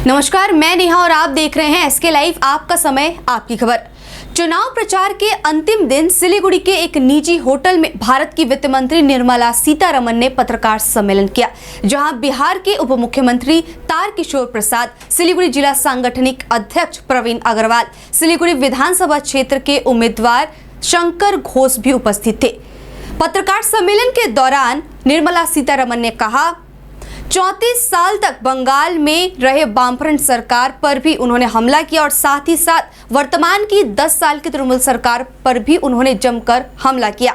नमस्कार, मैं नेहा और आप देख रहे हैं एसके लाइव। आपका समय, आपकी खबर। चुनाव प्रचार के अंतिम दिन सिलीगुड़ी के एक निजी होटल में भारत की वित्त मंत्री निर्मला सीतारमण ने पत्रकार सम्मेलन किया, जहां बिहार के उप मुख्यमंत्री तारकिशोर प्रसाद, सिलीगुड़ी जिला सांगठनिक अध्यक्ष प्रवीण अग्रवाल, सिलीगुड़ी विधानसभा क्षेत्र के उम्मीदवार शंकर घोष भी उपस्थित थे। पत्रकार सम्मेलन के दौरान निर्मला सीतारमण ने कहा, 34 साल तक बंगाल में रहे वामफ्रंट सरकार पर भी उन्होंने हमला किया और साथ ही साथ वर्तमान की 10 साल की तृणमूल सरकार पर भी उन्होंने जमकर हमला किया।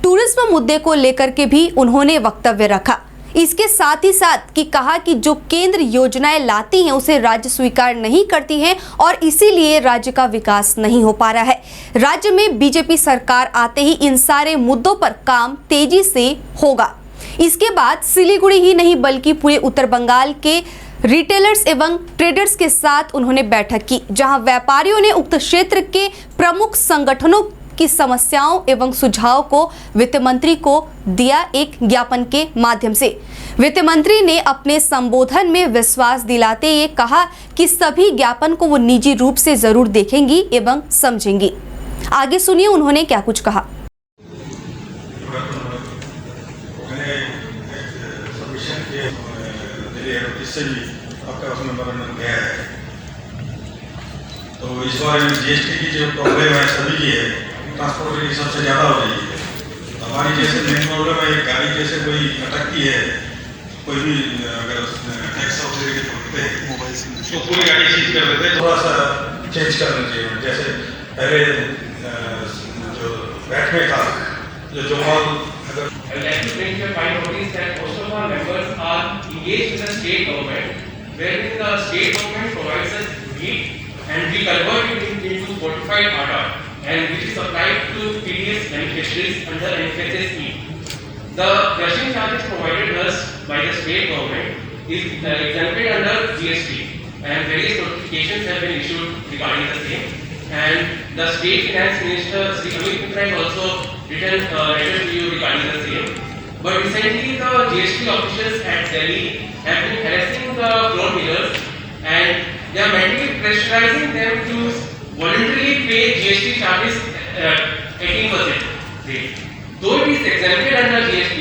टूरिज्म मुद्दे को लेकर के भी उन्होंने वक्तव्य रखा। इसके साथ ही साथ कि कहा कि जो केंद्र योजनाएं लाती हैं उसे राज्य स्वीकार नहीं करती हैं और इसीलिए राज्य का विकास नहीं हो पा रहा है। राज्य में बीजेपी सरकार आते ही इन सारे मुद्दों पर काम तेजी से होगा। इसके बाद सिलीगुड़ी ही नहीं बल्कि पूरे उत्तर बंगाल के रिटेलर्स एवं ट्रेडर्स के साथ उन्होंने बैठक की, जहां व्यापारियों ने उक्त क्षेत्र के प्रमुख संगठनों की समस्याओं एवं सुझाव को वित्त मंत्री को दिया एक ज्ञापन के माध्यम से। वित्त मंत्री ने अपने संबोधन में विश्वास दिलाते ये कहा कि सभी ज्ञापन को वो निजी रूप से जरूर देखेंगी एवं समझेंगी। आगे सुनिए उन्होंने क्या कुछ कहा। इससे भी आपका नंबर गया है, तो इस बार जीएसटी की जो प्रॉब्लम है सभी की है, ट्रांसपोर्ट की सबसे ज़्यादा हो रही है। हमारी जैसे मेन प्रॉब्लम है, गाड़ी जैसे कोई अटकती है, कोई भी अगर टैक्स ऑफिसर के तो पूरी गाड़ी सीज कर देते हैं। थोड़ा सा चेंज करना चाहिए। जैसे पहले जो बैठ में था जो mall I would like to bring your point notice that most of our members are engaged in the state government, wherein the state government provides us wheat and we convert it into fortified atta, and which is supplied to TDS beneficiaries under NFSA scheme. The crushing charges provided us by the state government is exempted under GST, and various notifications have been issued regarding the same. And the state finance minister Sri Amit Mitra has also written a letter to you regarding the same. But recently the GST officials at Delhi have been harassing the floor dealers and they are mentally pressurizing them to voluntarily pay GST charges 18% rate. Though it is exempted under GST,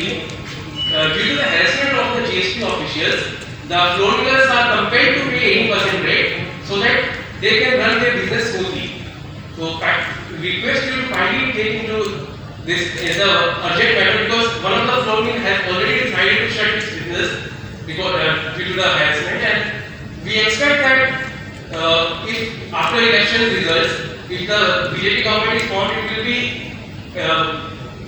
due to the harassment of the GST officials, the floor dealers are compelled to pay 18% rate so that they can run their business smoothly. So we request you to kindly take into this as a urgent matter, because one of the floor mills has already decided to shut its business because due to the harassment, and we expect that if after election results, if the BJP government is formed, it will be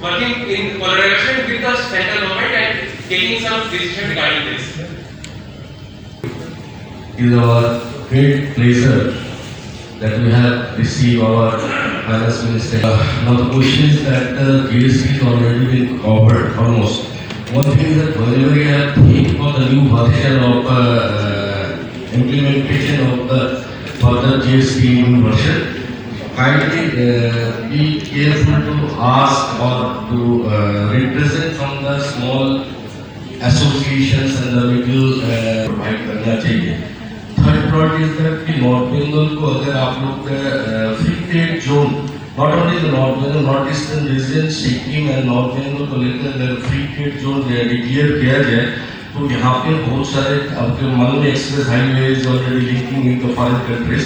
working in collaboration with the central government and taking some decision regarding this. It is our great pleasure that we have received our finance minister. Now the question is that GST has already been covered almost. One thing is that whenever we have think about the new version of implementation of the further GST new version, kindly be careful to ask or to represent from the small associations and the middle provide करना चाहिए. Third point is that कि north Bengal को अगर आप लोग free trade zone, not only the north Bengal, north eastern region, Sikkim and north Bengal को लेकर अगर फ्री ट्रेड जोन डिक्लेयर किया जाए तो यहाँ पे बहुत सारे आपके मन में express highways already linking with the foreign countries,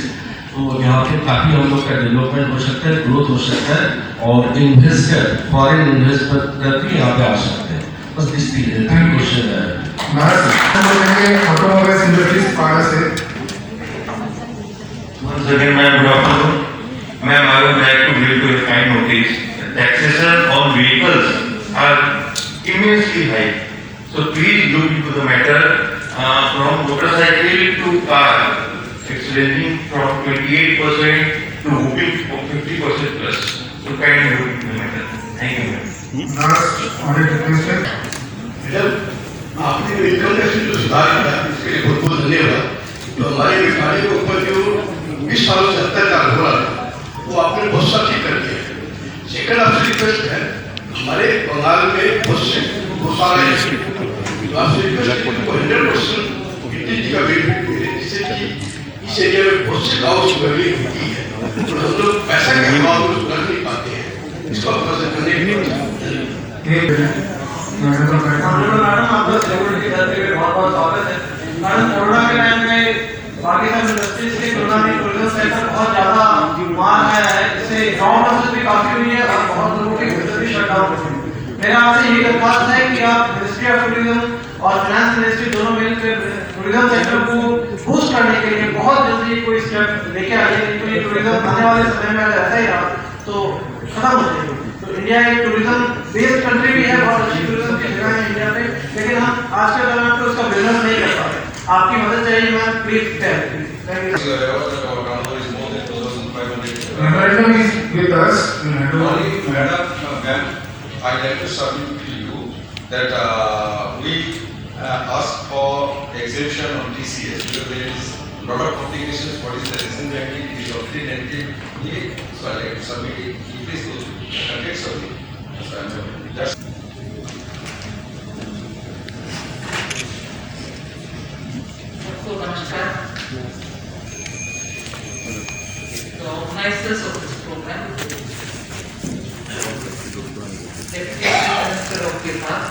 तो यहाँ पे काफ़ी हम लोग का डेवलपमेंट हो सकता है, ग्रोथ हो सकता है और इन्वेस्टर, फॉरेन इन्वेस्टर भी यहाँ पे आ सकते हैं। बस इस तीन क्वेश्चन है। ऑटोमोबाइल इंडस्ट्रीज पार्ट से once again, ma'am, good afternoon. Ma'am, I would like to give you a kind notice. Taxation on vehicles are immensely high. So please look into the matter. From motorcycle to car, it's ranging from 28% to whooping of 50% plus. So kindly look into the matter. Thank you, ma'am. Last audit request है। आपने income tax जो सुधार किया इसके लिए बहुत बहुत धन्यवाद। तो हमारे व्यापारी के ऊपर जो 20 सालों से अत्याचार हो रहा था वो आपने बहुत सा ठीक कर दिया है। सेकंड आपसे रिक्वेस्ट है, हमारे बंगाल में बहुत से घोषणाएं आपसे रिक्वेस्ट 100% यूटिलिटी का बेनिफिट मिले, जिससे कि इस एरिया में बहुत से गाँव सुधरने होती है और हम लोग पैसा के अभाव में सुधर नहीं पाते हैं, इसको अपना करने की मैडम आपका सेलिब्रिटी धरती पे बहुत बहुत स्वागत है। मैडम कोरोना के टाइम में पाकिस्तान इंडस्ट्रीज की तुलना में टूरिज्म सेक्टर बहुत ज्यादा मार आया है, इससे जॉब लॉसेस भी काफी हुई है और बहुत लोगों के बिजनेस भी शट डाउन हुए हैं। मेरा आपसे यही दरख्वास्त है कि आप मिनिस्ट्री ऑफ टूरिज्म और फाइनेंस मिनिस्ट्री दोनों मिलकर टूरिज्म सेक्टर को बूस्ट करने के लिए बहुत जल्दी कोई स्टेप लेके आइए, क्योंकि टूरिज्म आने वाले समय में अगर ऐसा ही रहा तो खत्म हो जाएगी। तो इंडिया एक टूरिज्म बेस्ड कंट्री भी है, बहुत अच्छी टूरिज्म की जगह है इंडिया में, लेकिन हम आज के दौरान पे उसका बिजनेस नहीं कर पाते। आपकी मदद चाहिए ma'am, please thank you. Memorandum is with us. We have to- Madam, I'd like to submit to you that we ask for exemption on TCS because there is a lot of complications. What is the reason behind it? It is already negative. So I'd like to submit it. Please do get something. That's सबको नमस्कार। The organizers of this program, Deputy Minister of Bihar,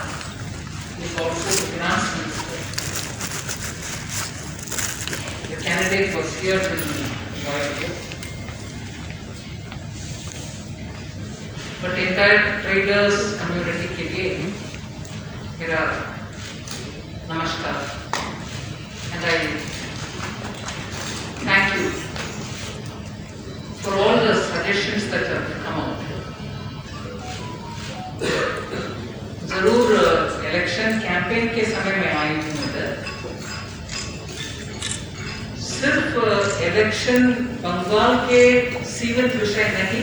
is also the Finance Minister. The candidate was here till while ago. But entire traders community के लिए मेरा नमस्कार। And I thank you for all the suggestions that have come out. जरूर election campaign के समय में आई हूँ इधर। सिर्फ इलेक्शन बंगाल के सीमित विषय नहीं,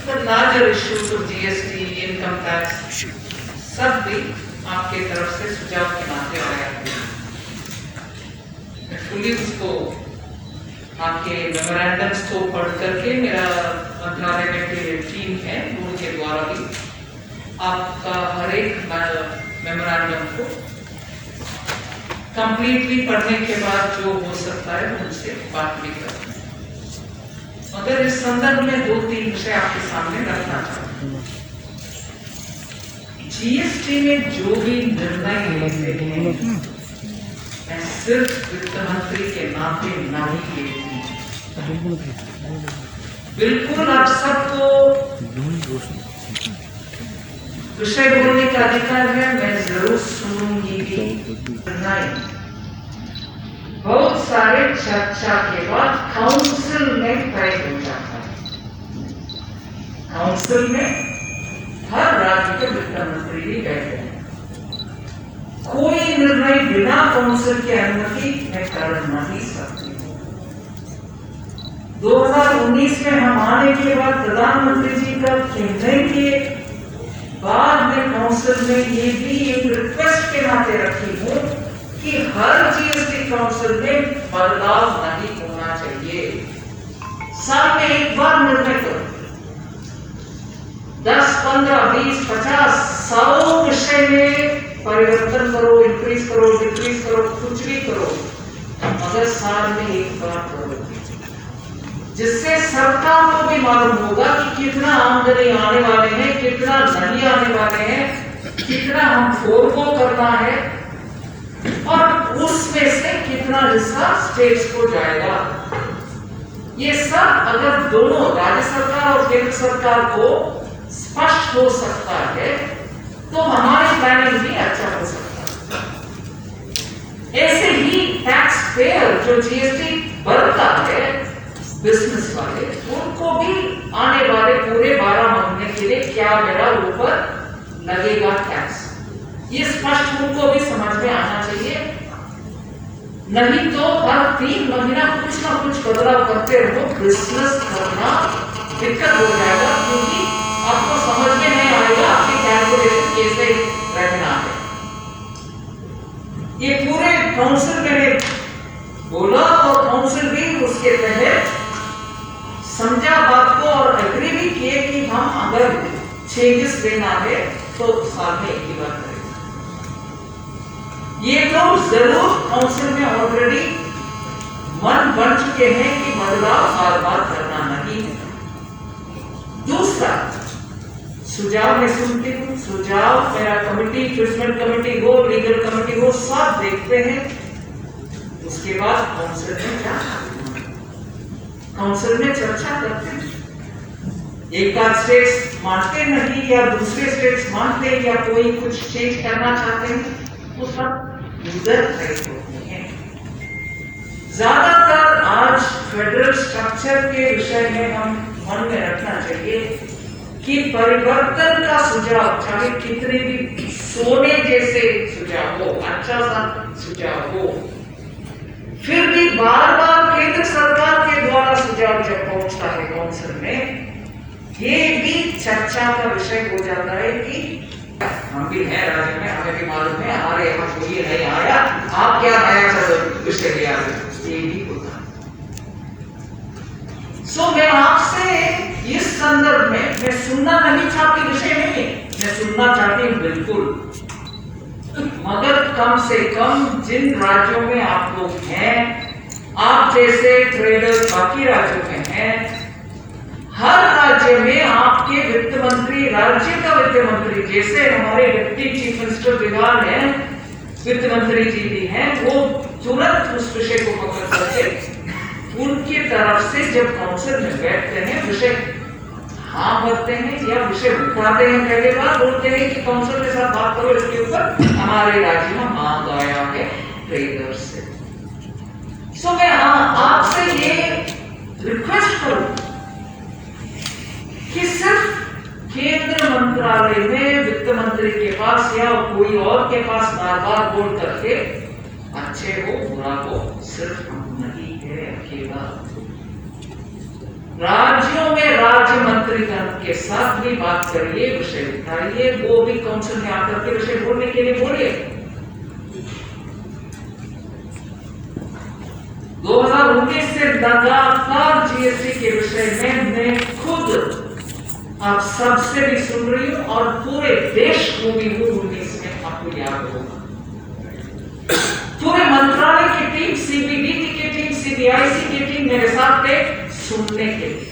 पर larger issues of GST, income tax सब भी आपके तरफ से सुझाव के नाते आया है। फुली उसको आपके मेमोरेंडम्स को पढ़ करके मेरा मंत्रालय में टीम है उनके द्वारा भी आपका हर एक मेमोरेंडम को कंप्लीटली पढ़ने के बाद जो हो सकता है उनसे बात भी करना। मगर इस संदर्भ में 2-3 विषय आपके सामने रखना चाहता हूँ। जीएसटी में जो भी निर्णय लेते हैं मैं सिर्फ वित्त मंत्री के नाते नहीं लेती। बिल्कुल आप सबको विषय बोलने का अधिकार है, मैं जरूर सुनूंगी भी। बहुत सारे चर्चा के बाद काउंसिल में तय हो जाता है। काउंसिल में हर राज्य के वित्त मंत्री भी बैठते हैं। कोई निर्णय बिना काउंसिल की अनुमति मैं कर नहीं सकती। 2019 में हम आने के बाद प्रधानमंत्री जी का कहने के बाद में काउंसिल में ये भी एक रिक्वेस्ट के नाते रखी हूँ कि हर जीएसटी काउंसिल में बदलाव नहीं होना चाहिए। साल में एक बार निर्णय करो, 10, 15, 20, 50, 100 विषय में परिवर्तन करो, इंक्रीज करो, डिक्रीज करो, कुछ भी करो, मगर साल में एक बार करो, जिससे सरकार को भी मालूम होगा कि कितना आमदनी आने वाले हैं, कितना नहीं आने वाले हैं, कितना हम फोरगो करना है और उसमें से कितना हिस्सा स्टेट्स को जाएगा। ये सब अगर दोनों राज्य सरकार और केंद्र सरकार को स्पष्ट हो सकता है तो हमारी प्लानिंग भी अच्छा हो सकता है। ऐसे ही टैक्स पेयर जो जीएसटी भरता है, बिजनेस वाले, उनको भी आने वाले पूरे 12 महीने के लिए क्या मेरा ऊपर लगेगा टैक्स, ये स्पष्ट उनको भी समझ में आना चाहिए। नहीं तो हर 3 महीना कुछ ना कुछ बदलाव करते रहो, बिजनेस करना दिक्कत हो जाएगा, क्योंकि आपको समझ में नहीं आएगा आपकी कैलकुलेशन कैसे रखना है। ये पूरे काउंसिल में बोला और काउंसिल भी उसके तहत समझा बात को और एग्री भी किए कि हम अगर चेंजेस देना है तो साल में एक ही बार करेंगे। ये तो जरूर काउंसिल में ऑलरेडी मन बन चुके हैं कि बदलाव बार बार करना नहीं है। दूसरा, सुझाव मैं सुनती हूँ, सुझाव मेरा कमेटी, ट्रीटमेंट कमेटी हो, लीगल कमेटी हो, सब देखते हैं। उसके बाद काउंसिल में क्या, काउंसिल में चर्चा करते हैं। एक आध स्टेट्स मानते नहीं या दूसरे स्टेट्स मानते हैं या कोई कुछ चेंज करना चाहते हैं, वो सब यूजर राइट होते हैं। ज्यादातर आज फेडरल स्ट्रक्चर के विषय में हम मन में रखना चाहिए कि परिवर्तन का सुझाव, चाहे कितने भी सोने जैसे सुझाव हो, अच्छा सा सुझाव हो, फिर भी बार बार केंद्र सरकार के द्वारा सुझाव जब पहुंचता है काउंसिल में, ये भी चर्चा का विषय हो जाता है कि हम भी हैं राज्य में, हमें भी मालूम है, हमारे यहाँ कोई नहीं आया, आप क्या नया विषय ले आए, ये भी होता है। सो मैं आपसे इस संदर्भ में, मैं सुनना नहीं चाहती विषय नहीं, मैं सुनना चाहती हूँ बिल्कुल, मगर कम से कम जिन राज्यों में आप लोग हैं, आप जैसे ट्रेडर बाकी राज्यों में हैं, हर राज्य में आपके वित्त मंत्री, राज्य का वित्त मंत्री, जैसे हमारे डिप्टी चीफ मिनिस्टर विभाग है, वित्त मंत्री जी भी हैं, वो तुरंत उस विषय को पकड़ करके उनकी तरफ से जब काउंसिल में बैठते हैं, विषय हाँ भरते हैं या विषय उठाते हैं, पहले बार बोलते हैं कि काउंसिल के साथ बात करो इसके ऊपर, हमारे राज्य में मांग आया है ट्रेडर से। सो मैं आपसे ये रिक्वेस्ट करूं कि सिर्फ केंद्र मंत्रालय में वित्त मंत्री के पास या कोई और के पास बार बार बोल करके अच्छे हो बुरा हो सिर्फ हम नहीं है अकेला, राज्यों में राज्य मंत्रीगण के साथ भी बात करिए, विषय उठाइए, वो भी काउंसिल में आकर के विषय बोलने के लिए बोलिए। 2019 से लगातार जीएसटी के विषय में मैं खुद आप सबसे भी सुन रही हूं और पूरे देश को भी हूं 19 में, आपको याद होगा। पूरे मंत्रालय की टीम, सीबीडीटी की टीम, सीबीआईसी की टीम मेरे साथ थे सुनने के लिए।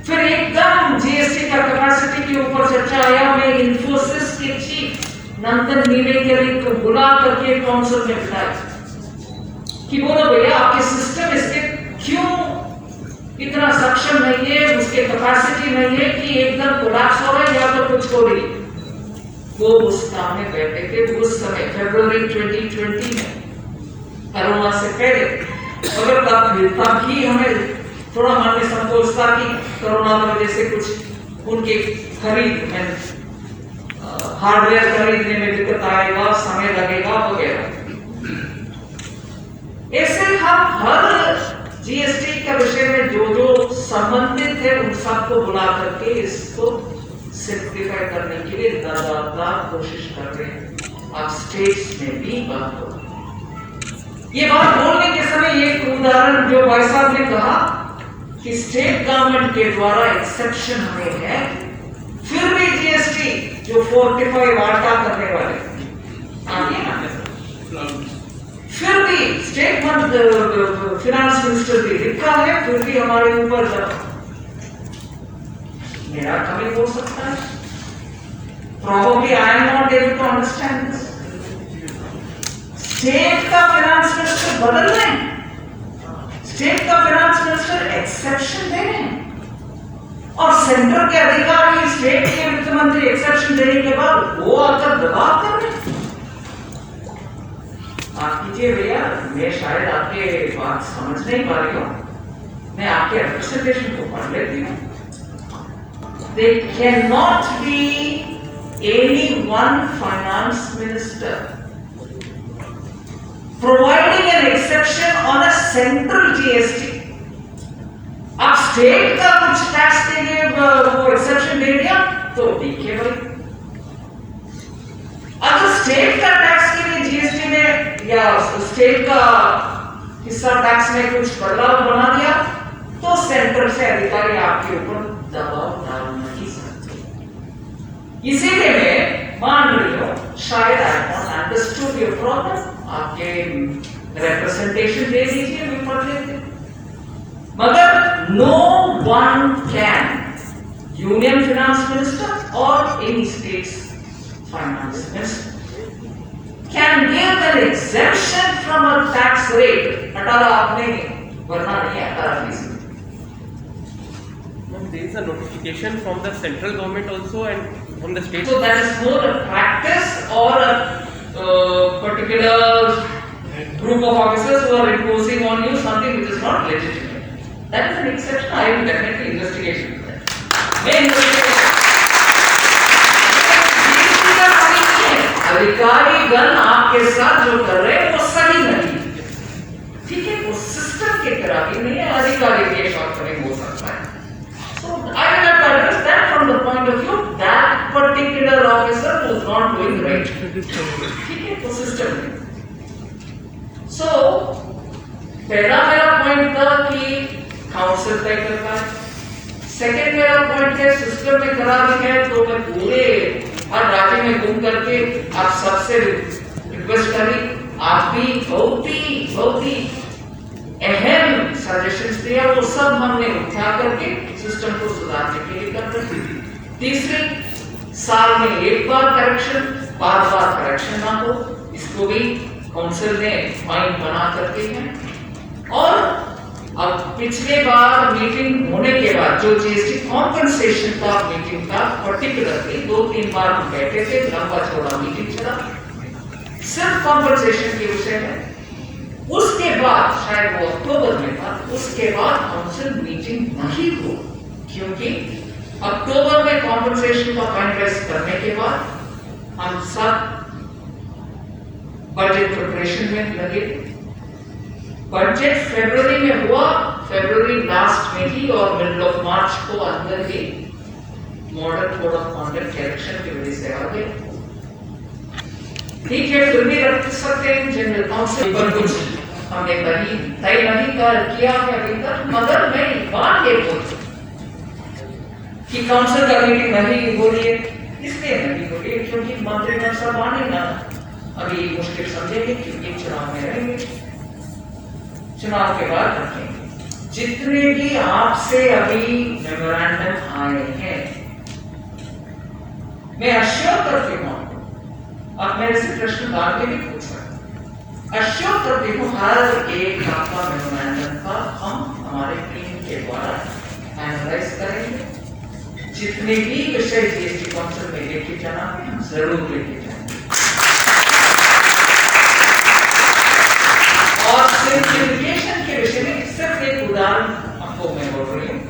फिर एकदम जीएसटी का कैपेसिटी के ऊपर चर्चा आया, मैं इंफोसिस के चीफ नंदन नीलेकरी को बुला करके काउंसिल में बिठाया कि बोलो भैया आपके सिस्टम इसके क्यों इतना सक्षम नहीं है, उसके कैपेसिटी नहीं है कि एकदम कोलैप्स हो रहा है या तो कुछ हो रही। वो उस काम में बैठे थे उस समय फरवरी 2020 में, कोरोना से पहले, अगर तब भी हमें थोड़ा मन में संकोच था कि कोरोना की वजह से कुछ उनके खरीद में हार्डवेयर खरीदने में दिक्कत आएगा, समय लगेगा वगैरह। ऐसे हम हर जीएसटी का विषय में जो जो संबंधित है उन सबको बुला करके इसको सिंप्लीफाई करने के लिए लगातार कोशिश कर रहे हैं। आप स्टेट्स में भी बात करो। ये बात बोलने के समय एक उदाहरण जो भाई साहब ने कहा कि स्टेट गवर्नमेंट के द्वारा एक्सेप्शन हमें है, फिर भी जीएसटी जो 45 आटा करने वाले आगे ना, फिर भी स्टेट फिनांस मिनिस्टर भी लिखा है, फिर भी हमारे ऊपर मेरा कभी हो सकता है। Probably I am not able to understand this. State का फिनांस मिनिस्टर बदल रहे हैं, स्टेट का फिनांस मिनिस्टर एक्सेप्शन दे रहे हैं और सेंटर के अधिकारी स्टेट के वित्त मंत्री एक्सेप्शन देने के बाद वो आकर दबाव कर रहे हैं। आप कीजिए भैया, मैं शायद आपके बात समझ नहीं पा रही हूं, मैं आपके रिप्रेजेंटेशन को पढ़ लेती हूं। There cannot be any one finance minister providing an exception on a central GST. आप स्टेट का कुछ टैक्स के लिए वो एक्सेप्शन दे दिया तो ठीक है भाई। अगर स्टेट का टैक्स के लिए जीएसटी में या स्टेट का हिस्सा टैक्स में कुछ बदलाव बना दिया तो सेंटर से अधिकारी आपके ऊपर दबाव डाल नहीं सकते। इसीलिए मैं मान रही हूं, शायद अंडरस्टूड योर प्रॉब्लम, आपके रिप्रेजेंटेशन दे दीजिए, वी पढ़ लेते। मगर no one can, union finance minister और any states finance minister can give an exemption from a tax rate. 18 आपने वरना नहीं है 18%. There is a notification from the central government also and from the state. So that is more a practice or a particular group of officers who are imposing on you something which is not legitimate. That is an exception. I will definitely investigate into that. May investigate. अधिकारी गण आपके साथ जो कर रहे हैं वो सही नहीं, ठीक है, वो सिस्टम की खराबी नहीं है, अधिकारी के शॉर्टकमिंग हो सकता है। So I will have to address that from the point of view that particular officer was not doing right, ठीक है, वो सिस्टम नहीं। So पहला मेरा पॉइंट था कि काउंसिल तय करता है, सेकेंड मेरा पॉइंट है सिस्टम में खराबी है तो मैं पूरे हर राज्य में घूम करके आप सबसे रिक्वेस्ट करी, आप भी बहुत ही अहम सजेशंस दिया, वो सब हमने उठा करके सिस्टम को सुधारने के लिए कर रहे हैं। तीसरी, साल में एक बार करेक्शन, बार करेक्शन ना हो, इसको भी काउंसिल ने माइंड बना करके है। और अब पिछले बार मीटिंग होने के बाद जो जीएसटी कॉम्पनसेशन का मीटिंग था, पर्टिकुलरली 2-3 बार हम बैठे थे, लंबा चौड़ा मीटिंग चला सिर्फ कॉम्पनसेशन के विषय में। उसके बाद शायद वो अक्टूबर में था, उसके बाद काउंसिल मीटिंग नहीं हुई क्योंकि अक्टूबर में कॉम्पनसेशन का फाइनलाइज करने के बाद हम सब बजट प्रिपरेशन में लगे। बजट फरवरी में हुआ, फरवरी लास्ट में ही और मिडल ऑफ मार्च को अंदर ही model code of conduct election की वजह से आ गए। ठीक है, फिर भी रख सकते हैं जनरल काउंसिल पर कुछ हमने कहीं तय नहीं किया है अभी तक, मगर मैं बात ये बोलूं कि काउंसिल का मीटिंग नहीं हो रही है, इसलिए नहीं हो रही है क्योंकि मंत्रिमंडल सब आने ना अभी मुश्किल समझेंगे क्योंकि चुनाव में रहेंगे, चुनाव के बाद रखेंगे। जितने भी आपसे अभी मेमोरेंडम आए हैं, मैं अश्योर करती हूँ, आप मेरे से प्रश्न बाद में भी पूछ सकते, अश्योर करती हूँ हर एक आपका मेमोरेंडम का हम हमारे टीम के द्वारा एनालाइज करेंगे। जितने भी विषय जीएसटी काउंसिल में लेके जाना है हम जरूर लेके जाएंगे। और सिंप्लीफिकेशन के विषय में सिर्फ एक उदाहरण आपको मैं बोल रही हूँ,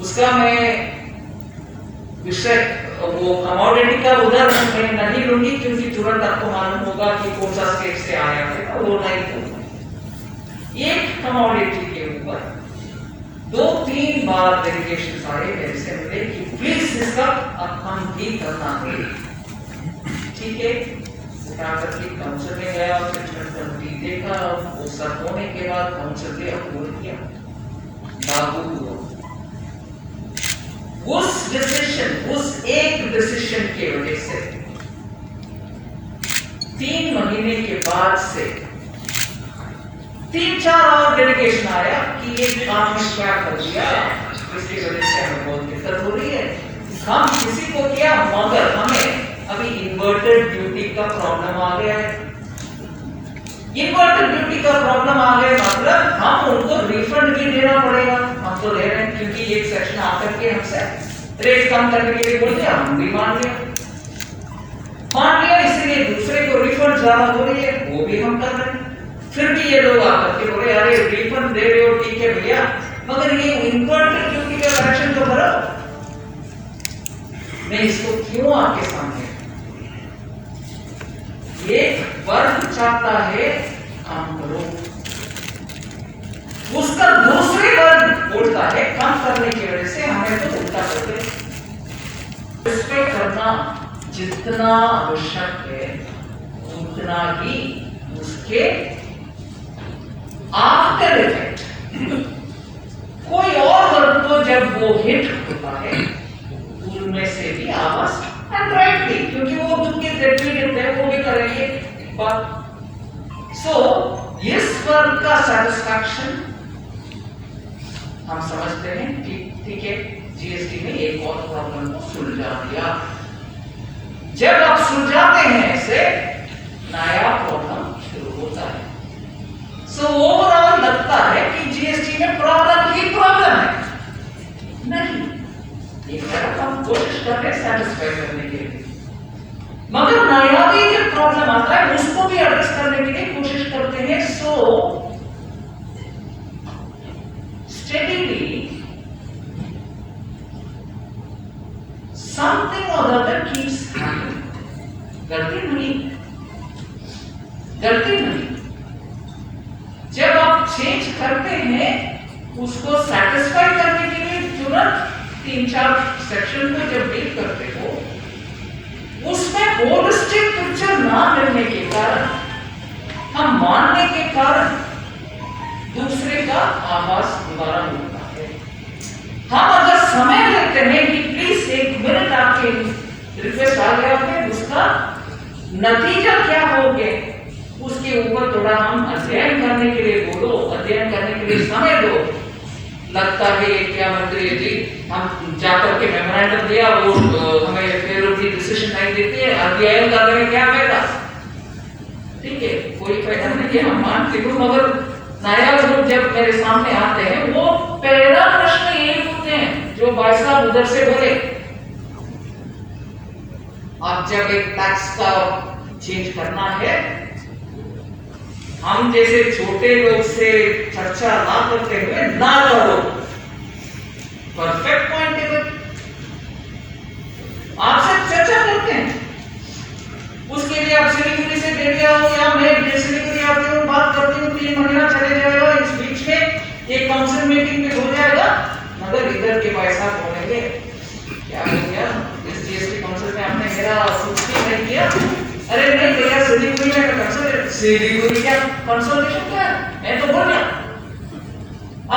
उसका मैं विषय वो कमोडिटी का उदाहरण मैं नहीं लूंगी क्योंकि तुरंत आपको मालूम होगा कि कौन सा स्टेट से आया है, वो नहीं होगा। एक कमोडिटी के ऊपर 2-3 बार डेलीगेशन आए मेरे से मिले कि प्लीज इसका अब हम भी करना है, ठीक है, करके काउंसिल में गया और फिर देखा, वो सब होने के बाद काउंसिल ने अप्रूव किया, लागू हुआ। उस डिसीजन, उस एक डिसीजन के वजह से 3 महीने के बाद से 3-4 और डेलीगेशन आया कि ये आपने क्या कर दिया, इसकी वजह से हमें बहुत दिक्कत हो रही है। हम किसी को क्या, मगर हमें अभी इन्वर्टेड ड्यूटी का प्रॉब्लम आ गया है। इन्वर्टेड ड्यूटी का प्रॉब्लम आ गया मतलब हम उनको रिफंड भी देना पड़ेगा, हम तो दे रहे हैं क्योंकि एक सेक्शन आकर के हमसे रेट कम करने के लिए बोल दिया, हम भी मान लिया, इसलिए दूसरे को रिफंड ज्यादा हो रही है, वो भी हम कर रहे हैं। फिर भी ये लोग आकर के बोले अरे रिफंड दे रहे हो, ठीक है भैया, मगर ये इन्वर्टेड ड्यूटी का करेक्शन तो करो। मैं इसको क्यों आपके सामने, एक वर्ग चाहता है काम करो, उसका दूसरे वर्ग बोलता है काम करने की वजह से हमें तो उल्टा कर दे। रिस्पेक्ट करना जितना आवश्यक है उतना ही उसके आफ्टर इफेक्ट कोई और वर्ग को जब वो हिट होता है उनमें से भी आवाज एंड राइटली, क्योंकि वो खुद के वो भी करेंगे सो इस वर्ग का सेटिस्फैक्शन हम समझते हैं कि ठीक है, जीएसटी ने एक और प्रॉब्लम को सुलझा दिया। जब आप सुलझाते हैं इसे, नया प्रॉब्लम शुरू होता है। सो ओवरऑल लगता है कि जीएसटी में प्रॉब्लम ही प्रॉब्लम है। नहीं, एक तरफ हम कोशिश कर रहे हैं सेटिस्फाई करने के लिए, मगर नया भी जब प्रॉब्लम आता है उसको भी एड्रेस करने के लिए कोशिश करते हैं। सो steadily something or the other keeps happening. गलती नहीं। जब आप चेंज करते हैं, उसको सेटिस्फाई करने के लिए तुरंत 3-4 सेक्शन को जब डील करते हो, उसमें होलिस्टिक पिक्चर ना मिलने के कारण, हम मानने के कारण दूसरे का आवाज दोबारा मिलता है। हम अगर समय लेते हैं कि प्लीज 1 मिनट आपके रिक्वेस्ट आ गया है, उसका नतीजा क्या हो गया, उसके ऊपर थोड़ा हम अध्ययन करने के लिए बोलो, अध्ययन करने के लिए समय दो। लगता है क्या मंत्री जी, हम जाकर के मेमोरेंडम दिया, वो हमें फेवरेबली डिसीजन नहीं देते, अध्ययन करने में क्या फायदा? ठीक है, कोई फायदा नहीं है, हम मानते हो, मगर नया ग्रुप जब मेरे सामने आते हैं, वो पहला प्रश्न यही पूछते हैं जो भाई साहब उधर से बोले, अब जब एक टैक्स का चेंज करना है, हम जैसे छोटे लोग से चर्चा ना करते हुए ना करो। परफेक्ट पॉइंट है, आपसे चर्चा करते हैं, उसके लिए आप सिलीगुड़ी से डेढ़िया हो या मैं सिलीगुड़ी आती हूँ, बात करती हूँ, 3 महीना चले जाएगा, इस बीच में एक काउंसिल मीटिंग में हो जाएगा, मगर इधर के भाई साहब बोलेंगे क्या हो गया, इस जीएसटी काउंसिल में आपने मेरा सूची नहीं किया। अरे नहीं भैया, सिलीगुड़ी में सिलीगुड़ी क्या कंसल्टेशन क्या है, मैं तो बोल गया।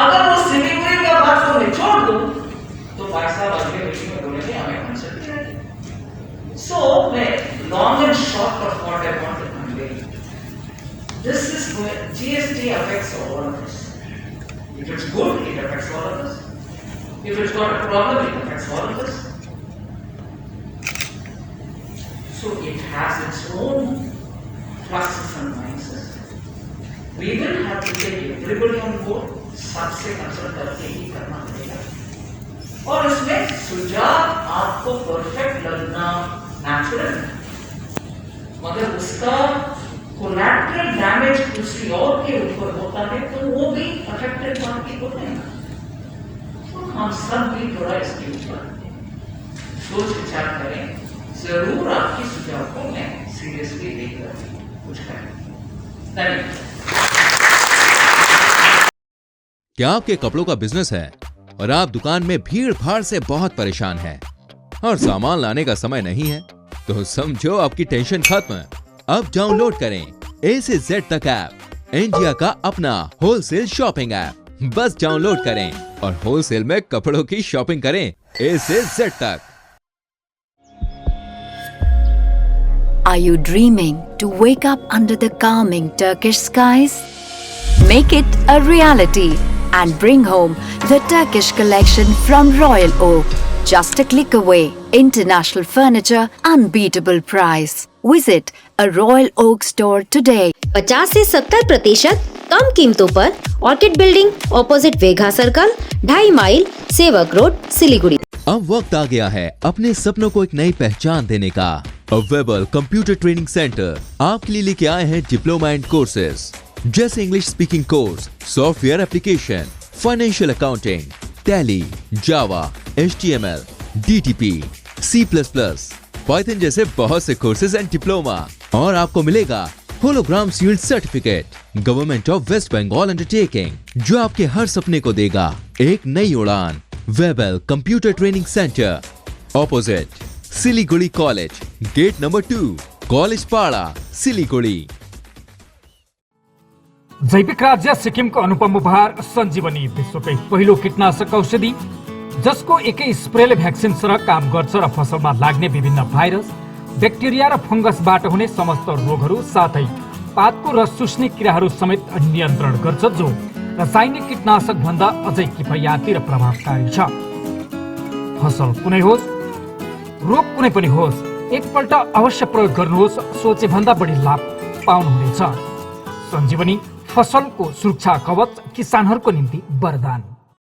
अगर वो सिलीगुड़ी का बात को निचोड़ दूं, तो भाई साहब अगले मीटिंग में बोलेंगे हमें कंसल्ट किया। सो मैं long and short of what I want to convey, this is where GST affects all of us. If it's good, it affects all of us. If it's got a problem, it affects all of us. So it has its own pluses and minuses. We will have to take everybody on board, सबसे consult करके ही करना पड़ेगा, और इसमें सुझाव आपको perfect लगना natural है, मगर उसका कोलैटरल डैमेज किसी और के ऊपर होता है तो वो भी अफेक्टेड पार्टी होते हैं। हम सब भी थोड़ा इसके ऊपर सोच विचार करें, जरूर आपकी सुझाव को मैं सीरियसली लेकर कुछ करें। धन्यवाद। क्या आपके कपड़ों का बिजनेस है और आप दुकान में भीड़ भाड़ से बहुत परेशान हैं और सामान लाने का समय नहीं है, तो समझो आपकी टेंशन खत्म। अब डाउनलोड करें A से Z तक ऐप, इंडिया का अपना होलसेल शॉपिंग ऐप। बस डाउनलोड करें और होलसेल में कपड़ों की शॉपिंग करें A से Z तक। Are you dreaming to wake up under the calming Turkish skies? Make it a reality and bring home the Turkish collection from Royal Oak. Just a click away. International furniture, unbeatable price. Visit a Royal Oak store today. 50 से 70% कम कीमतों पर orchid building opposite वेघा circle, 2.5 mile, Sevoke road, Siliguri. अब वक्त आ गया है अपने सपनों को एक नई पहचान देने का। अवेलेबल कंप्यूटर ट्रेनिंग सेंटर आपके लिए लेके आए हैं डिप्लोमा एंड कोर्सेज जैसे English speaking course, software application, financial accounting, Tally, Java, HTML, DTP, C++, Python जैसे बहुत से कोर्सेज एंड डिप्लोमा। और आपको मिलेगा hologram sealed certificate government of West Bengal undertaking, जो आपके हर सपने को देगा एक नई उड़ान। Webel computer training centre opposite Siliguri college, गेट नंबर 2, कॉलेज पाड़ा, सिलीगुड़ी। जैविक राज्य सिक्किमको अनुपम उपहार सञ्जीवनी, विश्वकै पहिलो कीटनाशक औषधि जसको एकै स्प्रेले भ्याक्सिन सरह काम गर्छ र फसलमा लाग्ने विभिन्न भाइरस ब्याक्टेरिया र फंगसबाट हुने समस्त रोगहरू साथै पातको रस चुस्ने किराहरू समेत नियन्त्रण गर्छ, जो रासायनिक कीटनाशक भन्दा अझै किफायती र प्रभावकारी छ। फसल कुनै होस्, रोग कुनै पनि होस्, एकपल्ट अवश्य प्रयोग गर्नुहोस्, सोचे भन्दा बढी लाभ पाउनुहुनेछ। सञ्जीवनी फसलको सुरक्षा कवच, किसानहरूको निम्ति वरदान।